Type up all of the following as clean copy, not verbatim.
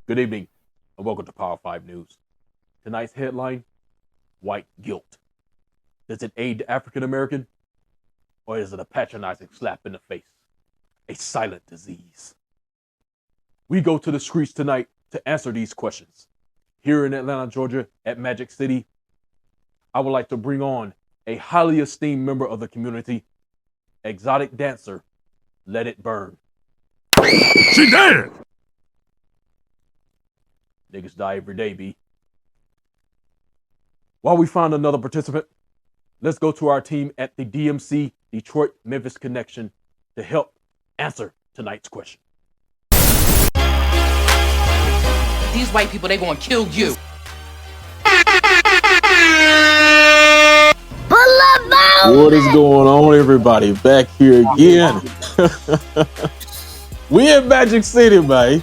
Good evening, and welcome to Power 5 News. Tonight's headline: White Guilt. Does it aid the African American, or is it a patronizing slap in the face? A silent disease. We go to the streets tonight to answer these questions. Here in Atlanta, Georgia, at Magic City, I would like to bring on a highly esteemed member of the community, exotic dancer, Let It Burn. She dead! Niggas die every day, B. While we find another participant, let's go to our team at the DMC Detroit Memphis Connection to help answer tonight's question. These white people, they gonna kill you. What is going on, everybody? Back here again. We in Magic City, man.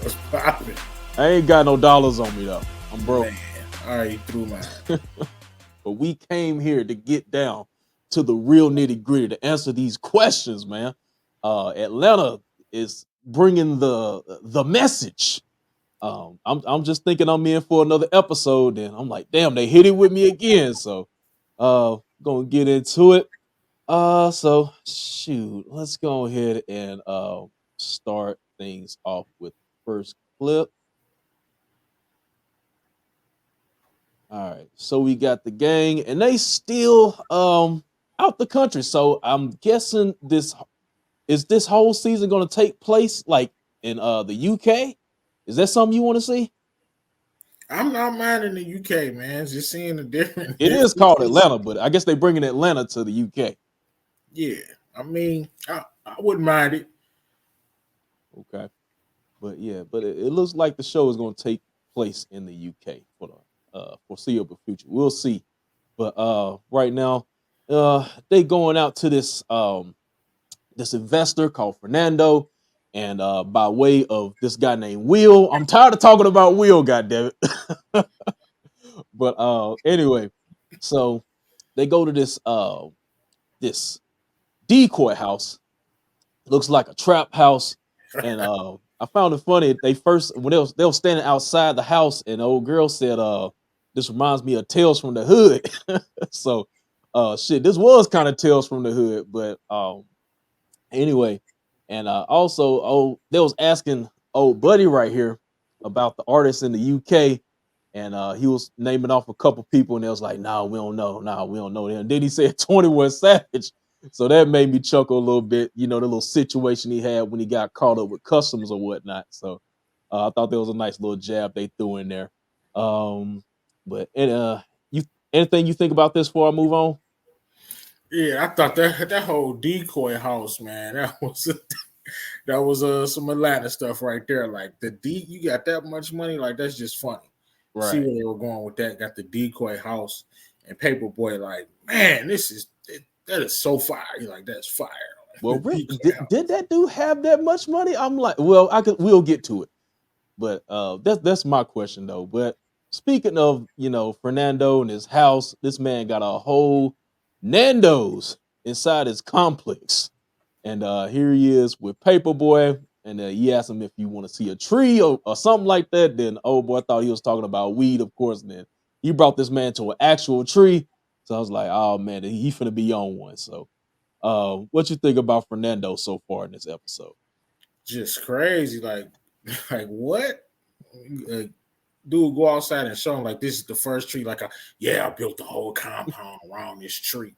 What's poppin'? I ain't got no dollars on me, though. I'm broke. Man, all right, you threw mine. But we came here to get down to the real nitty gritty to answer these questions, man. Atlanta is bringing the message. I'm just thinking I'm in for another episode, and I'm like, damn, they hit it with me again. So, gonna get into it. So shoot, let's go ahead and start things off with the first clip. All right, so we got the gang, and they still out the country. So I'm guessing this whole season going to take place like in the UK. Is that something you want to see? I'm not minding the UK, man. Just seeing the different. It is called Atlanta, but I guess they're bringing Atlanta to the UK. Yeah, I mean, I wouldn't mind it. Okay, but yeah, but it looks like the show is going to take place in the UK for the foreseeable future. We'll see. But right now, they going out to this this investor called Fernando, and by way of this guy named Will. I'm tired of talking about Will, goddammit. But anyway, so they go to this decoy house. Looks like a trap house, and I found it funny. They first when they was standing outside the house, and the old girl said, "This reminds me of Tales from the Hood." So, shit, this was kind of Tales from the Hood, but anyway, and also, they was asking old buddy right here about the artists in the UK, and he was naming off a couple people, and they was like, "Nah, we don't know. Nah, we don't know them." Then he said 21 Savage, so that made me chuckle a little bit. You know, the little situation he had when he got caught up with customs or whatnot. So I thought that was a nice little jab they threw in there. But you anything you think about this before I move on? Yeah, I thought that whole decoy house, man, that was some Atlanta stuff right there. Like you got that much money, like that's just funny. See Right. where they were going with that. Got the decoy house and Paperboy, like, man, that is so fire. You're like, that's fire. Well, The decoy house. did that dude have that much money? I'm like, well, we'll get to it. But that's my question though. But speaking of, Fernando and his house, this man got a whole Nando's inside his complex. And here he is with Paperboy. And he asked him if you want to see a tree or something like that. Then old boy thought he was talking about weed, of course. And then he brought this man to an actual tree. So I was like, oh man, he finna be on one. So what you think about Fernando so far in this episode? Just crazy. Like what? Uh, Dude go outside and show him like this is the first tree. Like, yeah, I built the whole compound around this tree,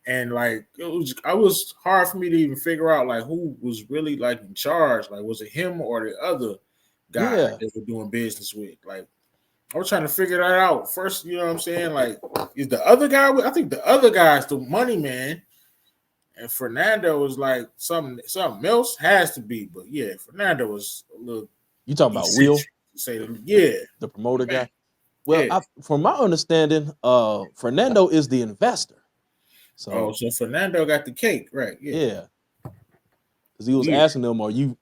and like it was hard for me to even figure out like who was really like in charge. Like, was it him or the other guy Yeah. that we're doing business with? Like, I was trying to figure that out first. You know what I'm saying? Like, is the other guy? I think the other guy's the money man, and Fernando was like something else has to be. But yeah, Fernando was a little You talking about Will, eccentric to say yeah. the promoter Man, guy? Well, yeah. from my understanding, Fernando is the investor. Oh, So so Fernando got the cake, right? Yeah. yeah, because he was Yeah. asking them, "Are you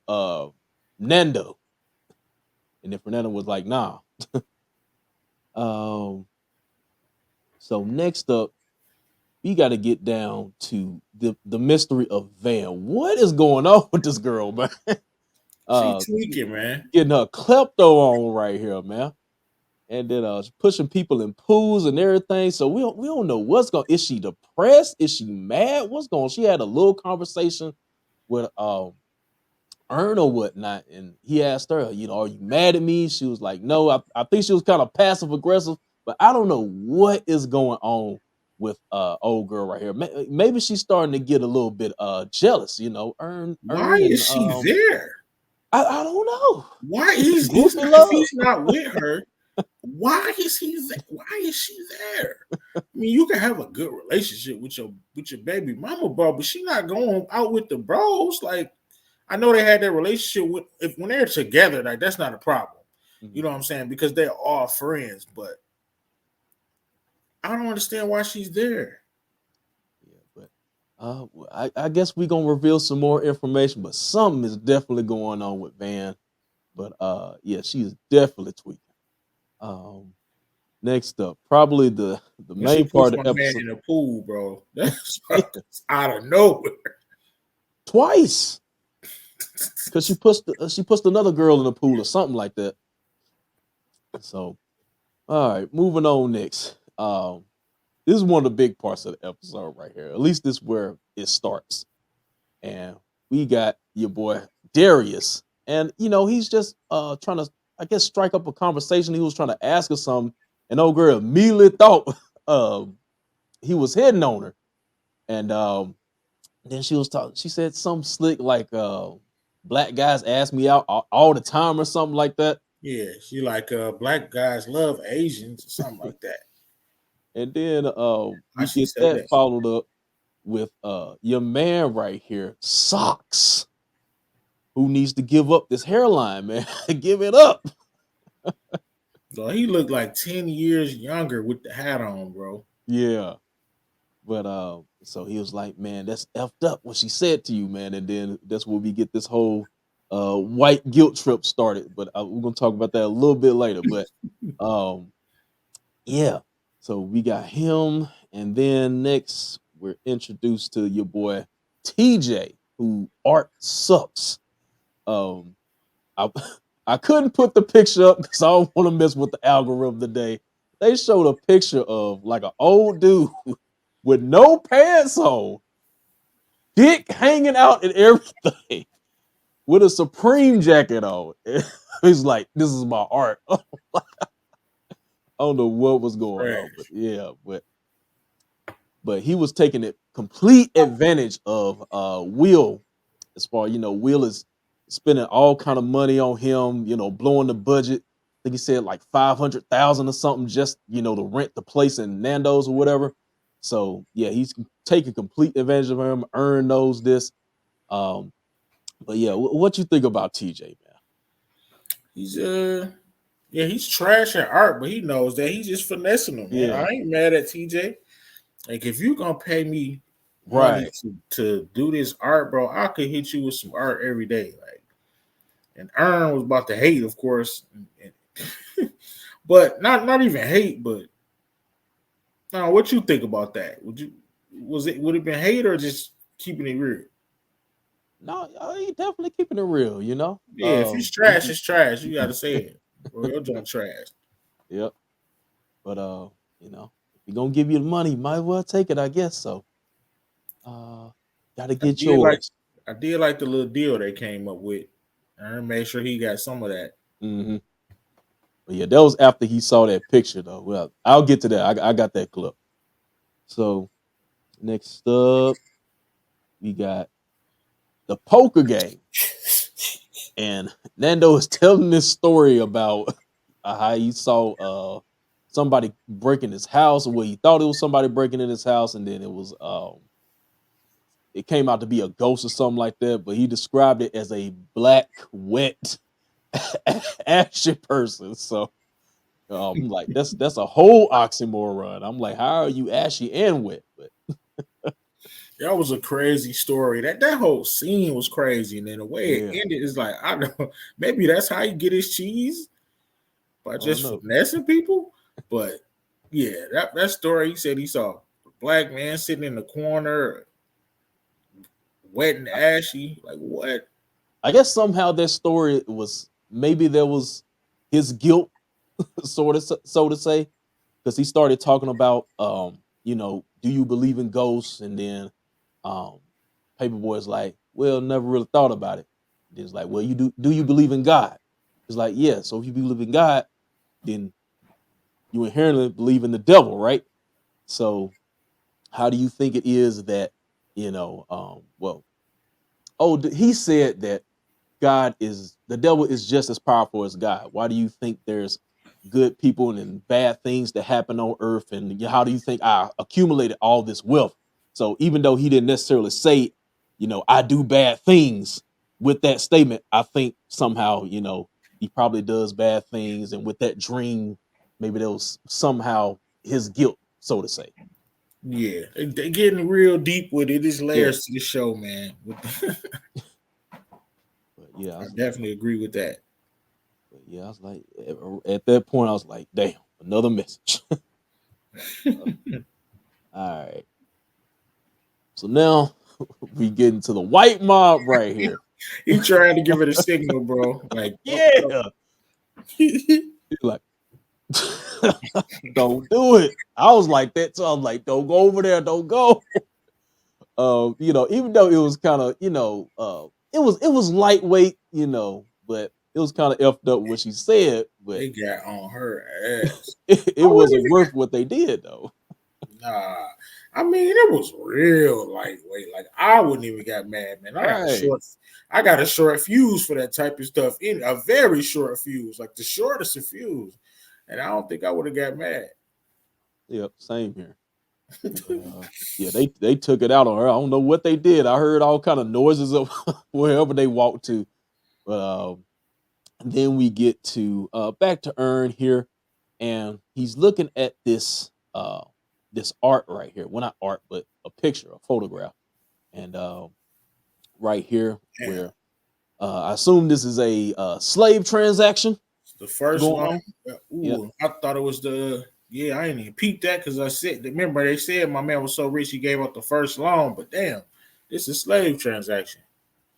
Nando?" And then Fernando was like, "Nah." um. So next up, we got to get down to the mystery of Van. What is going on with this girl, man? She tweaking, man. getting her klepto on right here, man. And then pushing people in pools and everything. So we don't know what's going. Is she depressed? Is she mad? What's going? She had a little conversation with Earn or whatnot, and he asked her, you know, are you mad at me? She was like, no. I think she was kind of passive aggressive, but I don't know what is going on with old girl right here. Maybe she's starting to get a little bit jealous, you know. Why is she there? I don't know. Why is if he's not with her? Why is he there? Why is she there? I mean, you can have a good relationship with your baby mama, bro, but she not going out with the bros. Like, I know they had their relationship when they're together, like that's not a problem. You know what I'm saying? Because they're all friends, but I don't understand why she's there. Yeah, but I guess we're gonna reveal some more information, but something is definitely going on with Van. But yeah, she is definitely tweaking. Next up, probably the main part of the episode. Man in the pool, bro. That's out of nowhere. Twice. Because she pushed another girl in the pool or something like that. So, all right, moving on next. This is one of the big parts of the episode right here. At least this is where it starts. And we got your boy Darius. And, you know, he's just trying to, I guess, strike up a conversation. He was trying to ask her something. And old girl immediately thought he was hitting on her. And then she was talking, she said something slick like black guys ask me out all the time or something like that. Yeah, she like black guys love Asians or something like that. And then we get that followed up with your man right here, Socks, who needs to give up this hairline, man. Give it up. So he looked like 10 years younger with the hat on, bro. Yeah. But so he was like, man, that's effed up what she said to you, man. And then that's where we get this whole white guilt trip started. But we're gonna talk about that a little bit later. But yeah. So we got him, and then next we're introduced to your boy TJ, who art sucks. I couldn't put the picture up because I don't want to mess with the algorithm today. They showed a picture of like an old dude with no pants on, dick hanging out and everything, with a Supreme jacket on. He's like, this is my art. I don't know what was going on, but yeah, but he was taking it complete advantage of Will, as far, you know, Will is spending all kind of money on him, you know, blowing the budget. I think he said like 500,000 or something, just, you know, to rent the place in Nando's or whatever. So yeah, he's taking complete advantage of him. Earn knows this. But yeah, what you think about TJ, man? He's he's trash at art, but he knows that. He's just finessing him. Man. I ain't mad at TJ. Like, if you gonna pay me money to do this art, bro, I could hit you with some art every day. Like, and Earn was about to hate, of course, but not even hate. But now, what you think about that? Would it been hate or just keeping it real? No, he definitely keeping it real, you know. Yeah, if it's trash, it's trash. You gotta say it. Bro, your joint trash. Yep. But you know, if you're gonna give you the money, might as well take it, I guess. So gotta get yours. I did like the little deal they came up with. I made sure he got some of that. Mm-hmm. But yeah, that was after he saw that picture, though. Well, I'll get to that. I got that clip. So next up, we got the poker game. And Nando is telling this story about how he saw somebody breaking his house, or what he thought it was somebody breaking in his house, and then it was it came out to be a ghost or something like that. But he described it as a black, wet, ashy person. So I'm like, that's a whole oxymoron. I'm like, how are you ashy and wet? But that was a crazy story. That whole scene was crazy, and then the way it ended is like, I don't know, maybe that's how you get his cheese, by just finessing people. But yeah, that story, he said he saw a black man sitting in the corner, wet and ashy. Like, what? I guess somehow that story was maybe there was his guilt, sort of so to say, because he started talking about do you believe in ghosts? And then um Paperboy's like, well, never really thought about it. And it's like, well, you do you believe in God? It's like, yeah, so if you believe in God, then you inherently believe in the devil, right? So how do you think it is that, he said that the devil is just as powerful as God. Why do you think there's good people and then bad things that happen on earth? And how do you think I accumulated all this wealth? So even though he didn't necessarily say, I do bad things with that statement, I think somehow, he probably does bad things. And with that dream, maybe there was somehow his guilt, so to say. Yeah, they getting real deep with it. There's Yeah. layers to the show, man. But yeah, I definitely agree with that. I was like, at that point, I was like, damn, another message. All right. So now we get into the white mob right here. He trying to give it a signal, bro. Like, Yeah. He's like, don't do it. I was like that. So I was like, don't go over there. Don't go. Even though it was kind of, it was lightweight, but it was kind of effed up what she said, but they got on her ass. it wasn't worth what they did though. Nah, I mean it was real lightweight. Like I wouldn't even got mad, man. I got a short fuse for that type of stuff. In a very short fuse, like the shortest of fuse, and I don't think I would have got mad. Yep, same here. Yeah, they took it out on her. I don't know what they did. I heard all kind of noises of wherever they walked to, but then we get to back to Earn here, and he's looking at this this art right here. Well, not art, but a picture, a photograph, and right here where I assume this is a slave transaction. The first one, I thought it was I ain't even peeped that because I said, remember they said my man was so rich he gave up the first loan, but damn, this is slave transaction.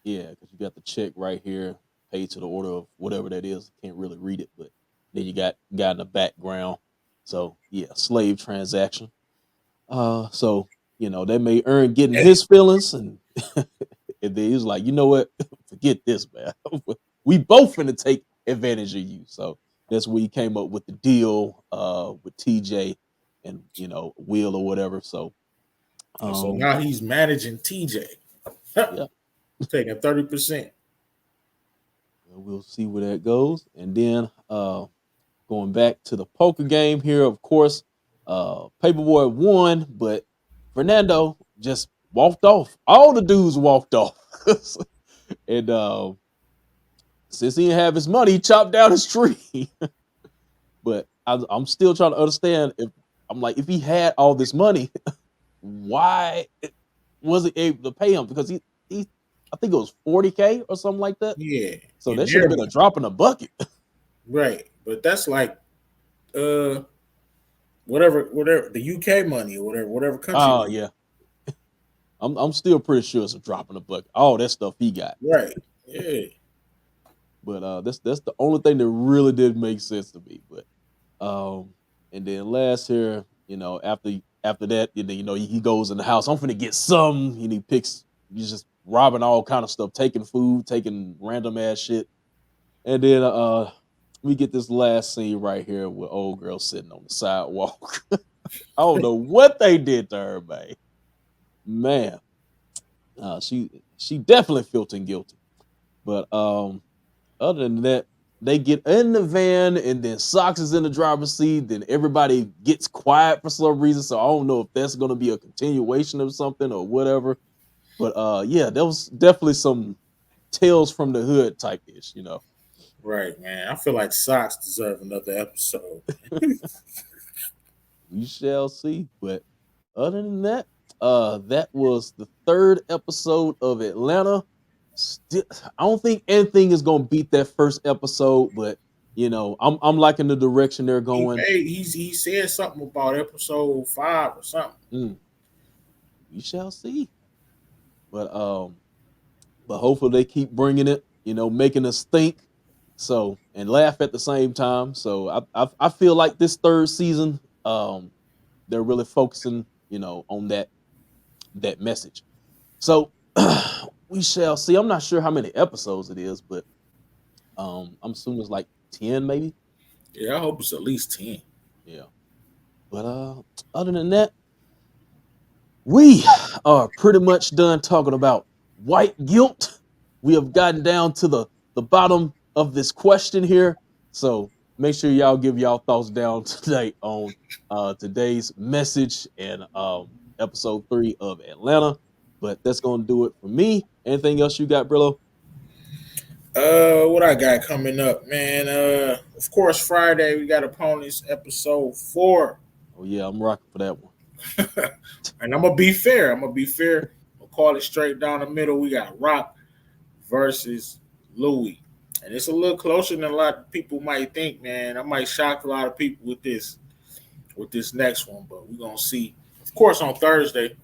Yeah, because you got the check right here, paid to the order of whatever that is. Can't really read it, but then you got in the background. So yeah, slave transaction. So they may Earn getting his feelings, and and then he was like, you know what, forget this, man. We both finna take advantage of you. So that's where he came up with the deal with TJ and Will or whatever. So so now he's managing TJ. Yeah. Taking 30%. We'll see where that goes. And then going back to the poker game here, of course, Paperboy won, but Fernando just walked off. All the dudes walked off. And since he didn't have his money, he chopped down his tree. But I'm still trying to understand if he had all this money, why wasn't able to pay him? Because he I think it was 40K or something like that. Yeah. So that should have been a drop in the bucket. Right. But that's like whatever the UK money or whatever country. Oh yeah. I'm still pretty sure it's a drop in the bucket. All that stuff he got. Right. Yeah. But that's the only thing that really did make sense to me. But and then last here, after that, he goes in the house. I'm finna get some, and he's just robbing all kind of stuff, taking food, taking random ass shit. And then we get this last scene right here with old girl sitting on the sidewalk. I don't know what they did to her, man. She definitely feeling guilty. But other than that, they get in the van, and then Socks is in the driver's seat. Then everybody gets quiet for some reason. So I don't know if that's going to be a continuation of something or whatever. But yeah, there was definitely some Tales from the Hood type ish, Right, man. I feel like Socks deserve another episode. We shall see. But other than that, that was the third episode of Atlanta. I don't think anything is gonna beat that first episode, but I'm liking the direction they're going. He said something about episode 5 or something. We shall see. But hopefully they keep bringing it. making us think. So, and laugh at the same time. So I feel like this third season, they're really focusing, on that message. So we shall see. I'm not sure how many episodes it is, but I'm assuming it's like 10 maybe. Yeah, I hope it's at least 10. Yeah. But other than that, we are pretty much done talking about white guilt. We have gotten down to the bottom of this question here. So make sure y'all give y'all thoughts down today on today's message and episode 3 of Atlanta. But that's gonna do it for me. Anything else you got, Brillo? What I got coming up, man? Of course, Friday we got Opponents episode 4. Oh yeah, I'm rocking for that one. And I'm gonna be fair. We'll call it straight down the middle. We got Rock versus Louis, and it's a little closer than a lot of people might think. Man, I might shock a lot of people with this next one, but we're gonna see. Of course, on Thursday,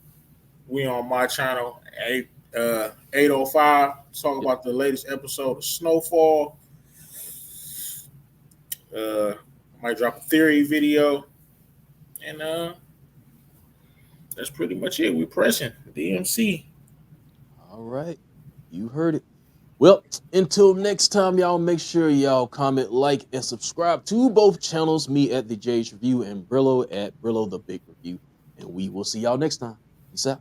we on my channel 8:05. Talk about the latest episode of Snowfall. Might drop a theory video, and that's pretty much it. We're pressing DMC. All right. You heard it. Well, until next time, y'all, make sure y'all comment, like, and subscribe to both channels, me at the J's Review and Brillo at Brillo the Big Review. And we will see y'all next time. Peace out.